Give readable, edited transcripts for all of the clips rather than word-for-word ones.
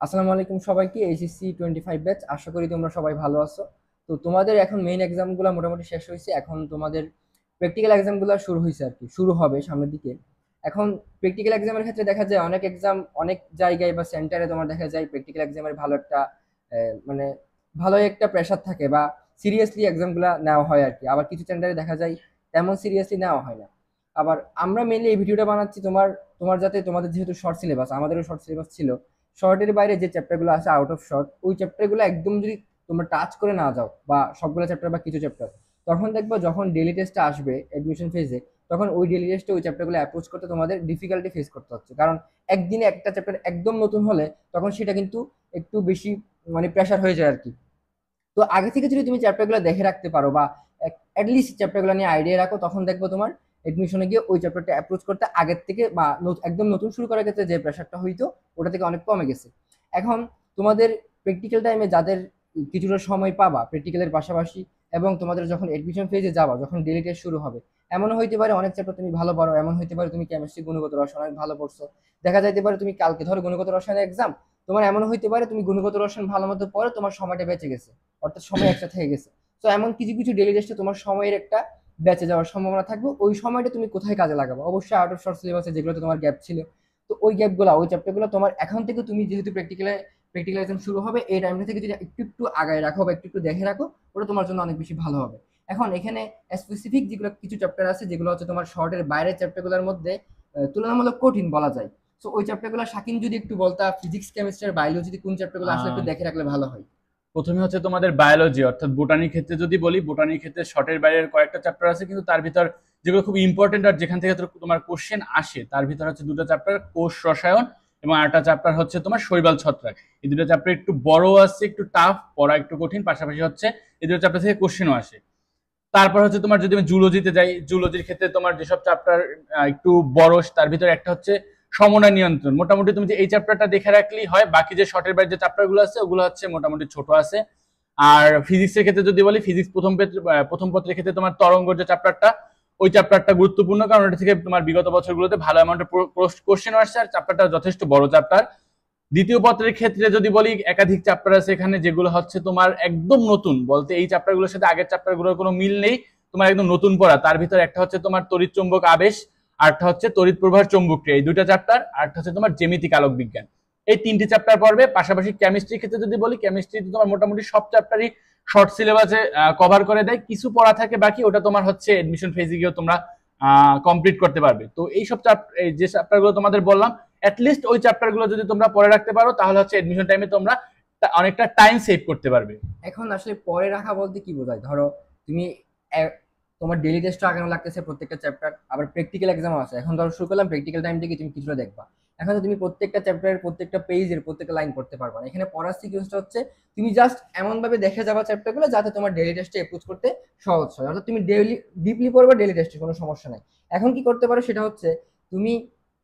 আসসালামু আলাইকুম সবাইকে। এইচএসসি 25 ব্যাচ, আশা করি তোমরা সবাই ভালো আছো। তো তোমাদের এখন মেইন এক্সামগুলো মোটামুটি শেষ হয়েছে, এখন তোমাদের প্র্যাকটিক্যাল এক্সামগুলো শুরু হয়েছে আর কি, শুরু হবে সামনের দিকে। এখন প্র্যাকটিক্যাল এক্সামের ক্ষেত্রে দেখা যায় অনেক এক্সাম অনেক জায়গায় বা সেন্টারে তোমার দেখা যায় প্র্যাকটিক্যাল এক্সামের ভালো একটা মানে ভালো একটা প্রেশার থাকে বা সিরিয়াসলি এক্সামগুলো নেওয়া হয় আর কি। আবার কিছু সেন্টারে দেখা যায় তেমন সিরিয়াসলি নেওয়া হয় না। আবার আমরা মেইনলি এই ভিডিওটা বানাচ্ছি তোমার তোমার যাতে তোমাদের যেহেতু শর্ট সিলেবাস, আমাদেরও শর্ট সিলেবাস ছিল, শর্টের বাইরে যে চ্যাপ্টারগুলো আছে আউট অফ শর্ট, ওই চ্যাপ্টারগুলো একদম যদি তোমরা টাচ করে না যাও বা সবগুলো চ্যাপ্টার বা কিছু চ্যাপ্টার, তখন দেখবো যখন ডেলি টেস্টটা আসবে অ্যাডমিশন ফেজে, তখন ওই ডেলি টেস্টে ওই চ্যাপ্টারগুলো অ্যাপ্রোচ করতে তোমাদের ডিফিকাল্টি ফেস করতে হচ্ছে। কারণ একদিনে একটা চ্যাপ্টার একদম নতুন হলে তখন সেটা কিন্তু একটু বেশি মানে প্রেশার হয়ে যায় আর কি। তো আগে থেকে যদি তুমি চ্যাপ্টারগুলো দেখে রাখতে পারো বা অ্যাটলিস্ট চ্যাপ্টারগুলো নিয়ে আইডিয়া রাখো, তখন দেখবো তোমার এডমিশনে গিয়ে ওই চ্যাপ্টারটা অ্যাপ্রোচ করতে আগের থেকে বা একদম নতুন শুরু করার ক্ষেত্রে যে প্রেশারটা হইতো ওটা থেকে অনেক কমে গেছে। এখন তোমাদের প্র্যাকটিক্যাল টাইমে যাদের কিছুটা সময় পাবা প্র্যাকটিক্যালের পাশাপাশি, এবং তোমাদের যখন এডমিশন ফেজে যাবা, যখন ডেলি টেস্ট শুরু হবে, এমন হইতে পারে অনেক চ্যাপ্টার তুমি ভালো পারো, এমন হইতে পারে তুমি কেমিস্ট্রি গুণগত রসায়ন অনেক ভালো পড়ছো। দেখা যাইতে পারে তুমি কালকে ধরো গুণগত রসায়নের এক্সাম, তোমার এমন হইতে পারে তুমি গুণগত রসায়ন ভালো মতো পড়ে তোমার সময়টা বেঁচে গেছে, অর্থাৎ সময় একটা থেকে গেছে। তো এমন কিছু কিছু ডেলি টেস্টে তোমার সময়ের একটা বেঁচে যাওয়ার সম্ভাবনা থাকবে। ওই সময়টা তুমি কোথায় কাজে লাগাবো? অবশ্যই আউট অফ শর্ট সিলেবাসে যেগুলোতে তোমার গ্যাপ ছিল, তো ওই গ্যাপগুলো ওই চ্যাপ্টারগুলো তোমার এখন থেকে তুমি যেহেতু প্র্যাকটিক্যাল এক্সাম শুরু হবে, এই টাইমটা থেকে যদি একটু একটু আগায় রাখো বা একটু একটু দেখে রাখো, ওটা তোমার জন্য অনেক বেশি ভালো হবে। এখন এখানে স্পেসিফিক যেগুলো কিছু চ্যাপ্টার আছে যেগুলো হচ্ছে তোমার শর্টের বাইরের চ্যাপ্টারগুলোর মধ্যে তুলনামূলক কঠিন বলা যায়। তো ওই চ্যাপ্টারগুলো শাকিন যদি একটু বলতা, ফিজিক্স কেমিস্ট্রি আর বায়োলজি কোন চ্যাপ্টারগুলো আসলে একটু আহ, দেখে রাখলে ভালো হয়। প্রথমে হচ্ছে তোমাদের বায়োলজি অর্থাৎ বোটানির ক্ষেত্রে যদি বলি, বোটানির ক্ষেত্রে শর্টের বাইরের কয়েকটা চ্যাপ্টার আছে, কিন্তু তার ভিতর যেগুলো খুব ইম্পর্টেন্ট আর যেখান থেকে তোমার কোশ্চেন আসে তার ভিতর হচ্ছে দুটো চ্যাপ্টার, কোষ রসায়ন এবং আরেকটা চ্যাপ্টার হচ্ছে তোমার শৈবাল ছত্রাক। এই দুটো চ্যাপ্টার একটু বড় আছে, একটু টাফ, পড়া একটু কঠিন, পাশাপাশি হচ্ছে এই দুটো চ্যাপ্টার থেকে কোশ্চেনও আসে। তারপর হচ্ছে তোমার যদি আমি জুলজিতে যাই, জুলজির ক্ষেত্রে তোমার যেসব চ্যাপ্টার একটু বড়, তার ভিতরে একটা হচ্ছে সমন্বয় নিয়ন্ত্রণ। মোটামুটি তুমি যে এই চ্যাপ্টারটা দেখে রাখলেই হয়, বাকি যে শর্টের বাইরে যে চ্যাপ্টারগুলো আছে ওগুলো হচ্ছে মোটামুটি ছোট আছে। আর ফিজিক্সের ক্ষেত্রে যদি বলি, ফিজিক্স প্রথম পত্রের ক্ষেত্রে তোমার তরঙ্গর যে চ্যাপ্টারটা, ওই চ্যাপ্টারটা গুরুত্বপূর্ণ, কারণ এটা থেকে তোমার বিগত বছরগুলোতে ভালো অ্যামাউন্টের কোশ্চেন আসছে আর চ্যাপ্টারটা যথেষ্ট বড় চ্যাপ্টার। দ্বিতীয় পত্রের ক্ষেত্রে যদি বলি, একাধিক চ্যাপ্টার আছে এখানে যেগুলো হচ্ছে তোমার একদম নতুন, বলতে এই চ্যাপ্টারগুলোর সাথে আগের চ্যাপ্টারগুলোর কোনো মিল নেই, তোমার একদম নতুন পড়া। তার ভিতরে একটা হচ্ছে তোমার তড়িৎ চুম্বক আবেশ, আরটা হচ্ছে তড়িৎ প্রবাহ চৌম্বক ক্রিয়া, এই দুইটা চ্যাপ্টার, আরটা হচ্ছে তোমার জ্যামিতিক আলোক বিজ্ঞান। এই তিনটি চ্যাপ্টার পড়বে। পাশাপাশি কেমিস্ট্রির ক্ষেত্রে যদি বলি, কেমিস্ট্রিতে তোমার মোটামুটি সব চ্যাপ্টারই শর্ট সিলেবাসে কভার করে দেয়, কিছু পড়া থাকে বাকি, ওটা তোমার হচ্ছে এডমিশন ফেজে গিয়েও তোমরা কমপ্লিট করতে পারবে। তো এই সব এই যে চ্যাপ্টারগুলো তোমাদের বললাম, অ্যাটলিস্ট ওই চ্যাপ্টারগুলো যদি তোমরা পড়ে রাখতে পারো, তাহলে হচ্ছে এডমিশন টাইমে তোমরা অনেকটা টাইম সেভ করতে পারবে। এখন আসলে পরে রাখা বলতে কি বোঝায়? ধরো তুমি এ- তোমার ডেলি টেস্টও আগানো লাগতেছে প্রত্যেকটা চ্যাপ্টার, আবার প্র্যাকটিক্যাল এক্সামও আছে। এখন ধরো শুরু করলাম প্র্যাকটিক্যাল টাইম থেকে তুমি কিছুটা দেখবা, এখন তো তুমি প্রত্যেকটা চ্যাপ্টারের প্রত্যেকটা পেজের প্রত্যেকটা লাইন পড়তে পারবা না। এখানে পড়ার সিকুয়েন্সটা হচ্ছে তুমি জাস্ট এমন ভাবে দেখে যাবা চ্যাপ্টারগুলো যাতে তোমার ডেলি টেস্টে অ্যাপ্রোচ করতে সহজ হয়, অর্থাৎ তুমি ডেইলি ডিপলি পড়বা, ডেলি টেস্টে কোনো সমস্যা নাই। এখন কি করতে পারো সেটা হচ্ছে, তুমি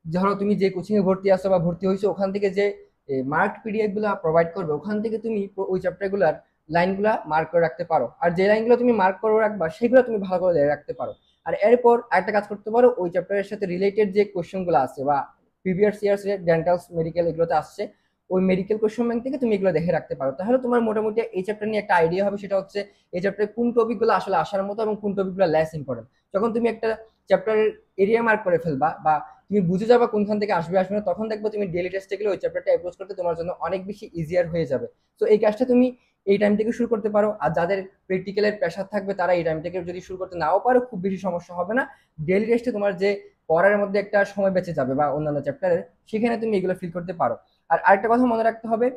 ধরো তুমি যে কোচিং এ ভর্তি আসো বা ভর্তি হয়েছো, ওখান থেকে যে মার্ক পিডিএফ গুলা প্রোভাইড করবে, ওখান থেকে তুমি ওই চ্যাপ্টারগুলোর লাইনগুলা মার্ক করে রাখতে পারো। আর যে লাইনগুলো তুমি মার্ক করে রাখবা সেগুলো তুমি ভালো করে দেখে রাখতে পারো। আর এরপর একটা কাজ করতে পারো, ওই চ্যাপ্টারের সাথে রিলেটেড যে কোশ্চেন গুলো আছে বা প্রিভিয়াস ইয়ার্স ডেন্টাল মেডিকেল এগুলোতে আসছে, ওই মেডিকেল কোশ্চেন ব্যাংক থেকে তুমি এগুলো দেখে রাখতে পারো। তাহলে তোমার মোটামুটি এই চ্যাপ্টার নিয়ে একটা আইডিয়া হবে, সেটা হচ্ছে এই চ্যাপ্টারে কোন টপিক গুলো আসলে আসার মতো এবং কোন টপিক গুলো লেস ইম্পর্টেন্ট। যখন তুমি একটা চ্যাপ্টারের এরিয়া মার্ক করে ফেলবা বা তুমি বুঝে যাবা কোনখান থেকে আসবে আসবে না, তখন দেখবো তুমি ডেলি টেস্টে গেলে ওই চ্যাপ্টারটা অ্যাপ্রোচ করতে তোমার জন্য অনেক বেশি ইজিয়ার হয়ে যাবে। তো এই কাজটা তুমি এই টাইম থেকে শুরু করতে পারো। আর যাদের প্র্যাকটিক্যালের প্রেশার থাকবে তারা এই টাইম থেকে যদি শুরু করতে নাও পারো, খুব বেশি সমস্যা হবে না। ডেলি টেস্টে তোমার যে পড়ার মধ্যে একটা সময় বেঁচে যাবে বা অন্যান্য চ্যাপ্টারের, সেখানে তুমি এগুলো ফিল করতে পারো। আর আরেকটা কথা মনে রাখতে হবে,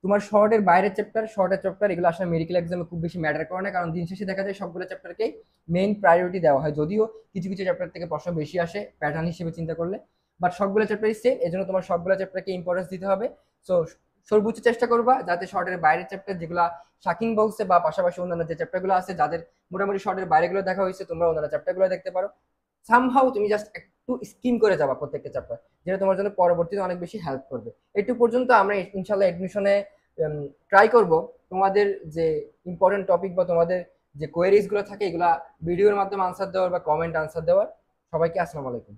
তোমার শর্টের বাইরের চ্যাপ্টার, শর্টের চ্যাপ্টার এগুলো আসলে মেডিকেল এক্সামে খুব বেশি ম্যাটার করে না, কারণ দিন শেষে দেখা যায় সবগুলো চ্যাপ্টারকেই মেইন প্রায়োরিটি দেওয়া হয়, যদিও কিছু কিছু চ্যাপ্টার থেকে প্রশ্ন বেশি আসে প্যাটার্ন হিসেবে চিন্তা করলে, বাট সবগুলো চ্যাপ্টারই সেম। এই জন্য তোমার সবগুলো চ্যাপ্টারকে ইম্পর্টেন্স দিতে হবে। সো সর্বোচ্চ চেষ্টা করবা যাতে শর্টের বাইরের চ্যাপ্টার যেগুলো শাকিন বলছে বা পাশাপাশি অন্যান্য যে চ্যাপ্টারগুলো আছে যাদের মোটামুটি শর্টের বাইরেগুলো দেখা হয়েছে, তোমরা অন্যান্য চ্যাপ্টারগুলো দেখতে পারো। সামহাউ তুমি জাস্ট একটু স্কিম করে যাবা প্রত্যেকটা চ্যাপ্টার, যেটা তোমার জন্য পরবর্তীতে অনেক বেশি হেল্প করবে। একটু পর্যন্ত আমরা ইনশাল্লাহ এডমিশনে ট্রাই করব তোমাদের যে ইম্পর্টেন্ট টপিক বা তোমাদের যে কোয়েরিজ গুলো থাকে এগুলা ভিডিওর মাধ্যমে আনসার দেওয়ার বা কমেন্ট আনসার দেওয়ার। সবাইকে আসসালামু আলাইকুম।